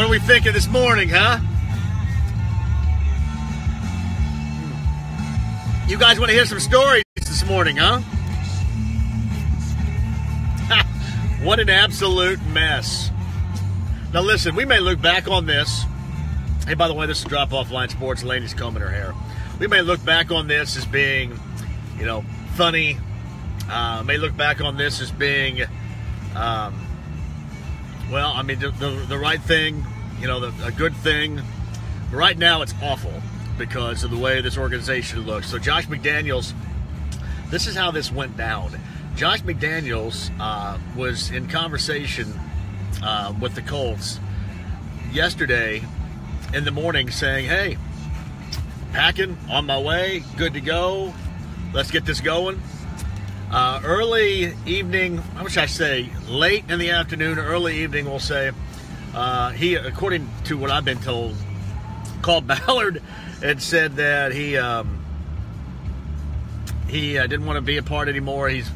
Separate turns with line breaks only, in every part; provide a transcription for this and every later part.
What are we thinking this morning, huh? You guys want to hear some stories this morning, huh? What an absolute mess. Now listen, we may look back on this. Hey, by the way, this is Drop Off Line Sports. Lainey's combing her hair. We may look back on this as being, funny. May look back on this as being, the right thing, a good thing. Right now, it's awful because of the way this organization looks. So Josh McDaniels, this is how this went down. Josh McDaniels was in conversation with the Colts yesterday in the morning saying, hey, packing, on my way, good to go. Let's get this going. Early evening, how should I say, late in the afternoon, early evening, we'll say, he, according to what I've been told, called Ballard and said that he didn't want to be a part anymore. He's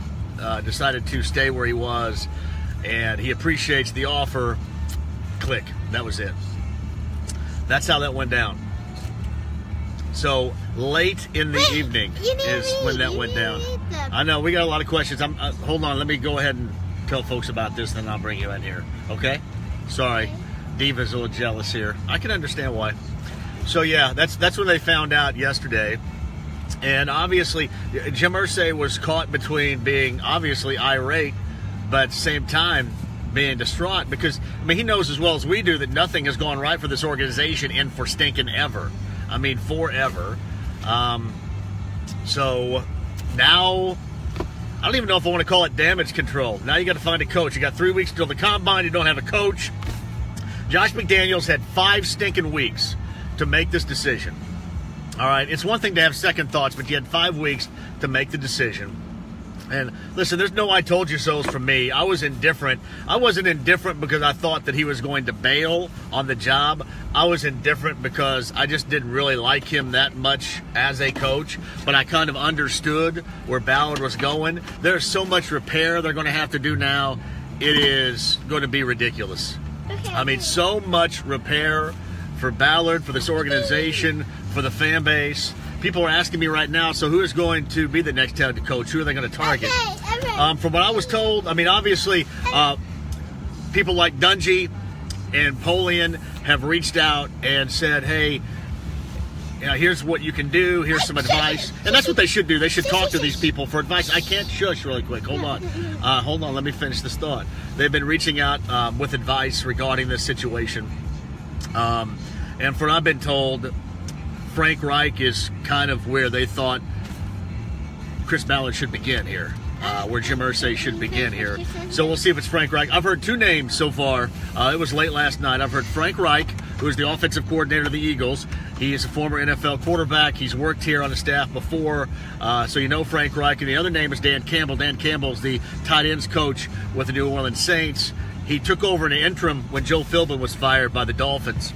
decided to stay where he was, and he appreciates the offer. Click. That was it. That's how that went down. So late in the evening is when that went down. I know we got a lot of questions. Hold on. Let me go ahead and tell folks about this, then I'll bring you in here. Okay? Sorry, Diva's a little jealous here. I can understand why. So yeah, that's when they found out yesterday. And obviously, Jim Irsay was caught between being obviously irate, but at the same time being distraught because, he knows as well as we do that nothing has gone right for this organization and for stinking ever. Forever. So now, I don't even know if I want to call it damage control. Now you got to find a coach. You got 3 weeks till the combine. You don't have a coach. Josh McDaniels had 5 stinking weeks to make this decision. All right, it's one thing to have second thoughts, but you had 5 weeks to make the decision. And listen, there's no I told you so's from me. I was indifferent. I wasn't indifferent because I thought that he was going to bail on the job. I was indifferent because I just didn't really like him that much as a coach, but I kind of understood where Ballard was going. There's so much repair they're going to have to do now. It is going to be ridiculous. Okay. So much repair for Ballard, for this organization, for the fan base. People are asking me right now, so who is going to be the next head coach? Who are they going to target? Okay. From what I was told, obviously, people like Dungy and Polian have reached out and said, hey, here's what you can do. Here's some advice. And that's what they should do. They should talk to these people for advice. I can't shush really quick. Hold on. Let me finish this thought. They've been reaching out with advice regarding this situation. And from what I've been told, Frank Reich is kind of where they thought Chris Ballard should begin here, where Jim Irsay should begin here. So we'll see if it's Frank Reich. I've heard 2 names so far. It was late last night. I've heard Frank Reich, who is the offensive coordinator of the Eagles. He is a former NFL quarterback. He's worked here on the staff before, so you know Frank Reich. And the other name is Dan Campbell. Dan Campbell is the tight ends coach with the New Orleans Saints. He took over in an interim when Joe Philbin was fired by the Dolphins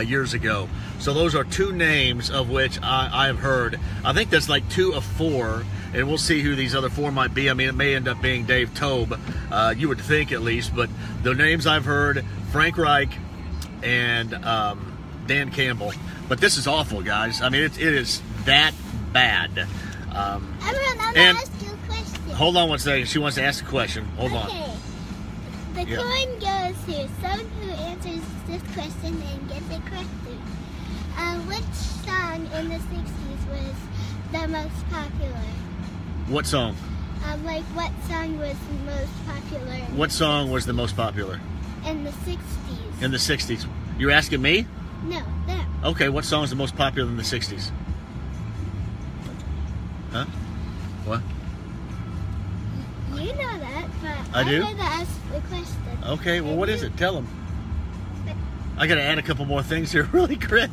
years ago. So those are 2 names of which I have heard. I think that's like 2 of 4, and we'll see who these other 4 might be. It may end up being Dave Tobe, you would think at least. But the names I've heard, Frank Reich and Dan Campbell. But this is awful, guys. It is that bad.
I'm going to ask you a question.
Hold on one second. She wants to ask a question. Hold on.
The coin goes to someone who answers this question and gets it correctly. Which song in the 60s was the most popular?
What song?
What song was the most popular?
What song was the most popular?
In the 60s.
In the 60s. You're asking me?
No, them.
Okay, what song is the most popular in the 60s? Huh? What?
You know that, but
I do?
I'm going to ask the question.
Okay, well, what is it? Tell them. I got to add a couple more things here really quick.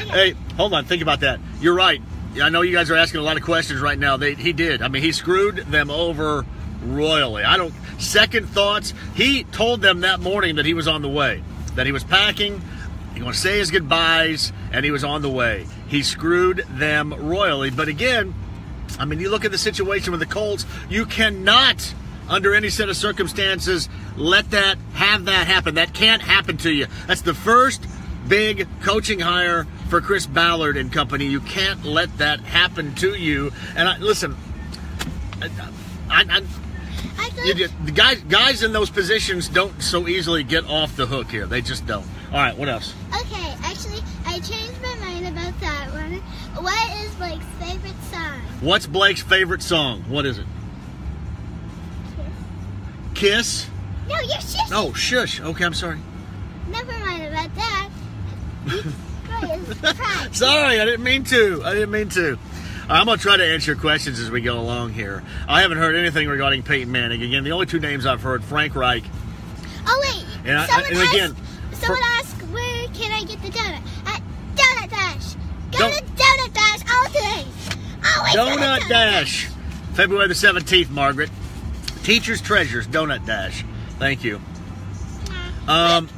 Hey, hold on. Think about that. You're right. I know you guys are asking a lot of questions right now. He did. He screwed them over royally. Second thoughts. He told them that morning that he was on the way, that he was packing, he was going to say his goodbyes, and he was on the way. He screwed them royally. But again, you look at the situation with the Colts, you cannot under any set of circumstances, have that happen. That can't happen to you. That's the first big coaching hire for Chris Ballard and company. You can't let that happen to you. And listen, the guys in those positions don't so easily get off the hook here. They just don't. All right, what else?
Okay, actually, I changed my mind about that one. What is Blake's favorite song?
What's Blake's favorite song? What is it? Kiss?
No, you're shush.
Oh, shush. Okay, I'm sorry.
Never mind about that.
Sorry, I didn't mean to. I'm going to try to answer your questions as we go along here. I haven't heard anything regarding Peyton Manning. Again, the only two names I've heard, Frank Reich.
Oh, wait. Someone asked, where can I get the donut? At Donut Dash. Go to Donut Dash all day. Always
Donut Dash. February the 17th, Margaret. Teacher's Treasures, Donut Dash. Thank you.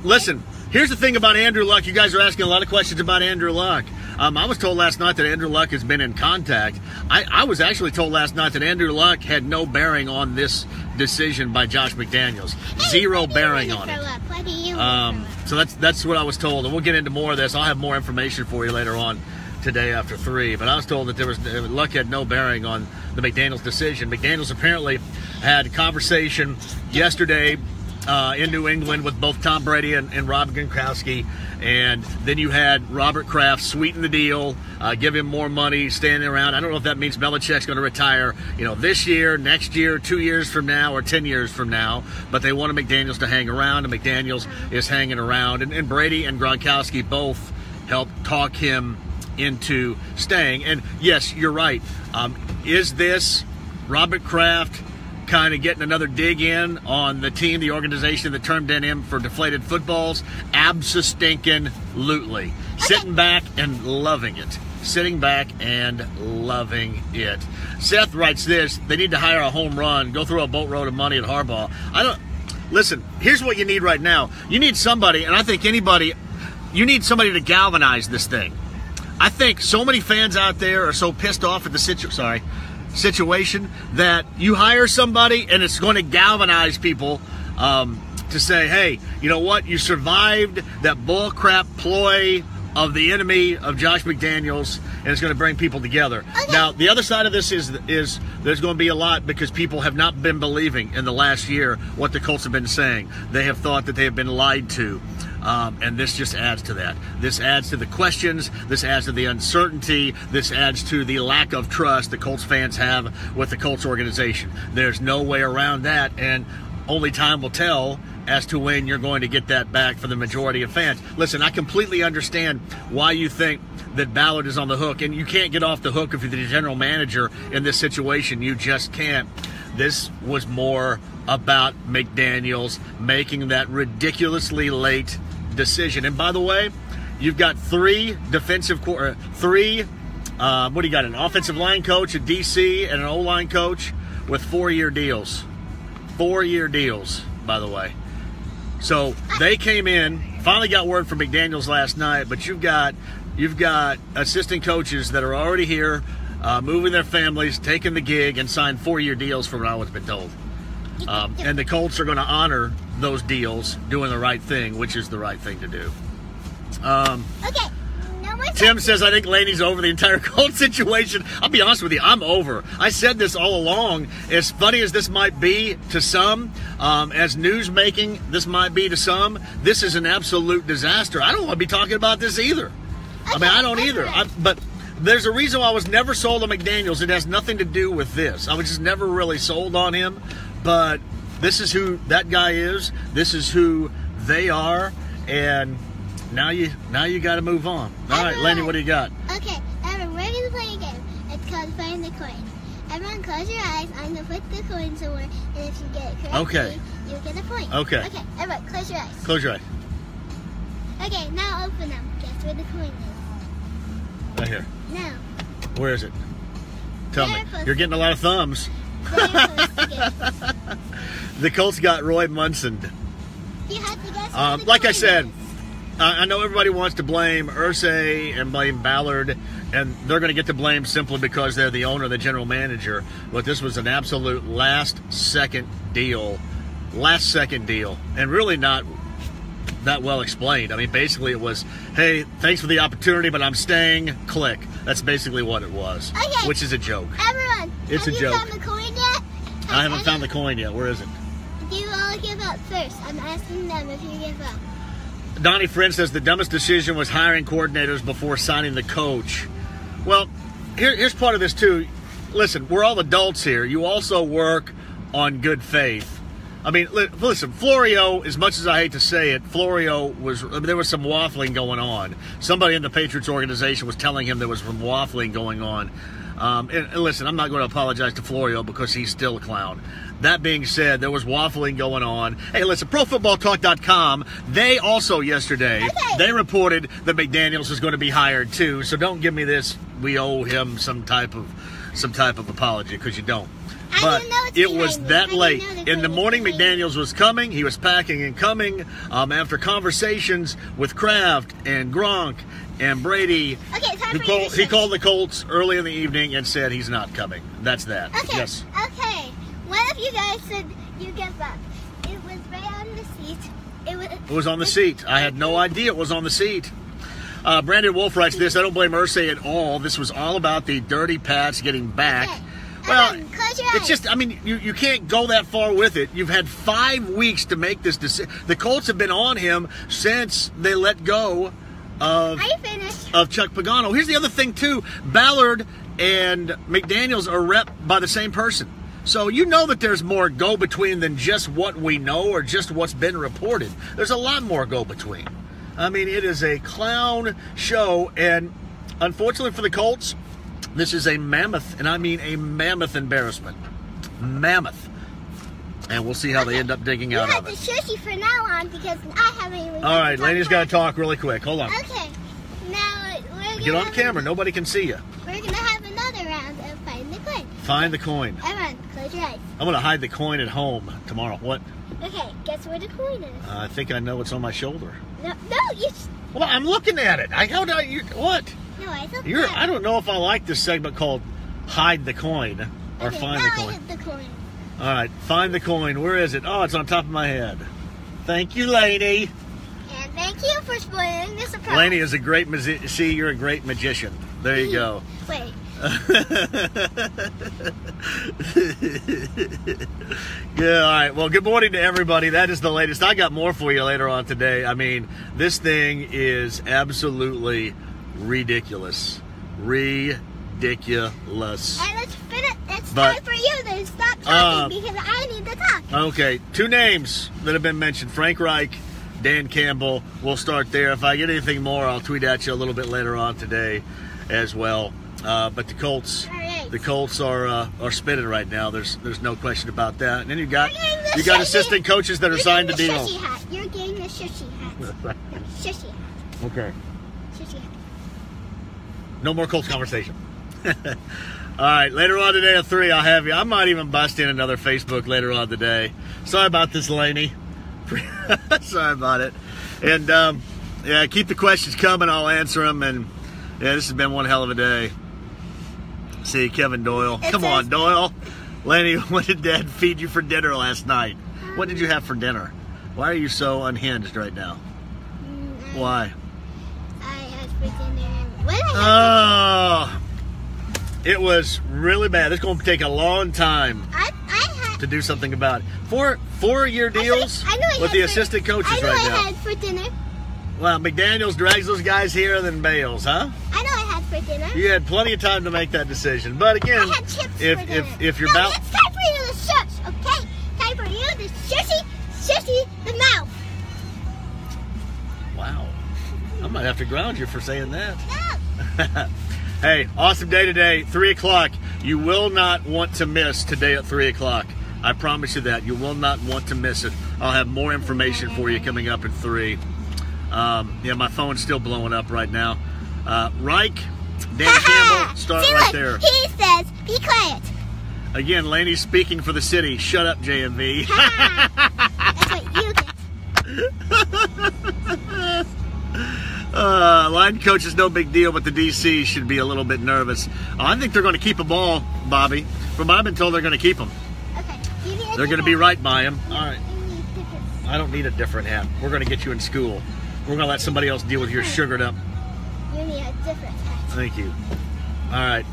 Listen, here's the thing about Andrew Luck. You guys are asking a lot of questions about Andrew Luck. I was told last night that Andrew Luck has been in contact. I was actually told last night that Andrew Luck had no bearing on this decision by Josh McDaniels. Zero bearing on it. So that's what I was told, and we'll get into more of this. I'll have more information for you later on today after 3. But I was told that Luck had no bearing on the McDaniels decision. McDaniels apparently had a conversation yesterday in New England with both Tom Brady and Rob Gronkowski, and then you had Robert Kraft sweeten the deal, give him more money, standing around. I don't know if that means Belichick's going to retire, this year, next year, 2 years from now, or 10 years from now. But they wanted McDaniels to hang around, and McDaniels is hanging around. And Brady and Gronkowski both helped talk him into staying. And yes, you're right. Is this Robert Kraft kind of getting another dig in on the team, the organization that turned in him for deflated footballs? Abso-stinkin-lutely. Sitting back and loving it. Seth writes this: they need to hire a home run, go throw a boatload of money at Harbaugh. Listen, here's what you need right now. You need somebody, and I think you need somebody to galvanize this thing. I think so many fans out there are so pissed off at the situation that you hire somebody and it's going to galvanize people to say, hey, you know what? You survived that bullcrap ploy of the enemy of Josh McDaniels, and it's going to bring people together. Okay. Now, the other side of this is there's going to be a lot because people have not been believing in the last year what the Colts have been saying. They have thought that they have been lied to. And this just adds to that. This adds to the questions. This adds to the uncertainty. This adds to the lack of trust the Colts fans have with the Colts organization. There's no way around that, and only time will tell as to when you're going to get that back for the majority of fans. Listen, I completely understand why you think that Ballard is on the hook, and you can't get off the hook if you're the general manager in this situation. You just can't. This was more about McDaniels making that ridiculously late decision. And by the way, you've got what do you got? An offensive line coach, a DC, and an O-line coach with 4-year deals. 4-year deals, by the way. So they came in, finally got word from McDaniels last night, but you've got assistant coaches that are already here, moving their families, taking the gig, and signed 4-year deals from what I was been told. And the Colts are going to honor those deals, doing the right thing, which is the right thing to do.
Okay.
Tim says, I think Laney's over the entire Colts situation. I'll be honest with you, I'm over. I said this all along. As funny as this might be to some, as news-making this might be to some, this is an absolute disaster. I don't want to be talking about this either. Okay, I don't either. But there's a reason why I was never sold on McDaniels. It has nothing to do with this. I was just never really sold on him. But this is who that guy is. This is who they are. And now you got to move on. All right, Lenny, what do you got?
Okay, everyone, we're going to play a game. It's called Find the Coin. Everyone, close your eyes. I'm going to put the coin somewhere, and if you get it correctly, you get a point. Okay. Okay, everyone, close your eyes.
Close your eyes.
Okay, now open them. Guess where the coin is?
Right here.
No.
Where is it? Tell me. You're getting a lot of thumbs. The Colts got Roy Munson.
You have to guess.
Like I said, I know everybody wants to blame Irsay and blame Ballard, and they're going to get the blame simply because they're the owner, the general manager. But this was an absolute last-second deal, and really not that well explained. I mean, basically it was, hey, thanks for the opportunity, but I'm staying. Click. That's basically what it was,
Okay.
which is a joke.
Everyone,
It's
have
a
you
joke.
found the coin yet?
I haven't found the coin yet. Where is it?
Do you all give up first? I'm asking them if you give up.
Donnie Friend says the dumbest decision was hiring coordinators before signing the coach. Well, here's part of this too. Listen, we're all adults here. You also work on good faith. I mean, listen, Florio, as much as I hate to say it, there was some waffling going on. Somebody in the Patriots organization was telling him there was some waffling going on. And listen, I'm not going to apologize to Florio because he's still a clown. That being said, there was waffling going on. Hey, listen, ProFootballTalk.com, they also yesterday, they reported that McDaniels is going to be hired too. So don't give me this, we owe him some type of apology, because you don't. But it was that late. In the morning, McDaniels was coming. He was packing and coming after conversations with Kraft and Gronk and Brady.
Okay, time for you to
He called the Colts early in the evening and said he's not coming. That's that.
Okay.
Yes.
Okay. What if you guys said you give up? It was right on the seat.
It was on the seat. I had no idea it was on the seat. Brandon Wolf writes this. I don't blame Irsay at all. This was all about the dirty Pats getting back.
Okay.
Well,
Close your eyes.
it's just, I mean, you can't go that far with it. You've had 5 weeks to make this decision. The Colts have been on him since they let go of Chuck Pagano. Here's the other thing, too. Ballard and McDaniels are rep by the same person. So you know that there's more go-between than just what we know or just what's been reported. There's a lot more go-between. I mean, it is a clown show, and unfortunately for the Colts, this is a mammoth, and I mean a mammoth embarrassment. Mammoth. And we'll see how they end up digging out of it.
You have to shush for now on because I haven't even...
All right, ladies got to talk really quick. Hold on.
Okay. Now, we're going to...
Get on camera. Nobody can see you.
We're going to have another round of Find the Coin.
Find the coin.
Everyone, close your eyes.
I'm going to hide the coin at home tomorrow. What?
Okay, guess where the coin is.
I think I know it's on my shoulder.
No, you...
Well, I'm looking at it. What?
No, I thought
I don't know if I like this segment called Hide the Coin or Find the Coin.
I hit the coin.
All right, find the coin. Where is it? Oh, it's on top of my head. Thank you, Lainey.
And thank you for spoiling the surprise.
Lainey is a great you're a great magician. There you go.
Wait.
Yeah, all right. Well, good morning to everybody. That is the latest. I got more for you later on today. I mean, this thing is absolutely ridiculous. Ridiculous.
And it's time for you to stop talking because I need to talk.
Okay, 2 names that have been mentioned. Frank Reich, Dan Campbell. We'll start there. If I get anything more, I'll tweet at you a little bit later on today as well. But the Colts, are spinning right now. There's no question about that. And then you got assistant coaches that are signed to deals.
You're getting the shushy hat. Shushy hat.
Okay.
Shushy hat.
No more Colts conversation. All right, later on today at 3, I'll have you. I might even bust in another Facebook later on today. Sorry about this, Lainey. Sorry about it. And, yeah, keep the questions coming. I'll answer them. And, yeah, this has been one hell of a day. See, Kevin Doyle. Come on, Doyle. Lainey, what did Dad feed you for dinner last night? What did you have for dinner? Why are you so unhinged right now? Why?
I had for dinner. What did I have?
Oh, it was really bad. It's going to take a long time to do something about it. 4-year deals with the assistant coaches right now.
I know I had for dinner.
Well, McDaniels drags those guys here, then bails, huh?
I know I had for dinner.
You had plenty of time to make that decision. But again,
I had chips for dinner.
if you're
it's time for you to shush, okay? Time for you to shushy the mouth.
Wow. I might have to ground you for saying that.
No.
Hey, awesome day today, 3 o'clock. You will not want to miss today at 3 o'clock. I promise you that. You will not want to miss it. I'll have more information for you coming up at 3. Yeah, my phone's still blowing up right now. Reich, Dan Campbell, start right there.
He says, be quiet.
Again, Lainey's speaking for the city. Shut up, JMV.
That's what you get.
Line coach is no big deal, but the DC should be a little bit nervous. I think they're going to keep them all, Bobby. From what I've been told, they're going to keep them.
Okay.
They're going to be right by him. All right. I don't need a different hat. We're going to get you in school. We're going to let somebody else deal with your sugared up.
You need a different hat.
Thank you. All right.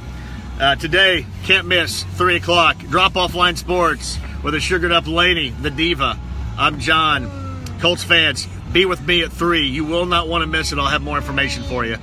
Today, can't miss, 3 o'clock, Drop-Off Line Sports with a sugared up Laney, the diva. I'm John. Colts fans, be with me at 3. You will not want to miss it. I'll have more information for you.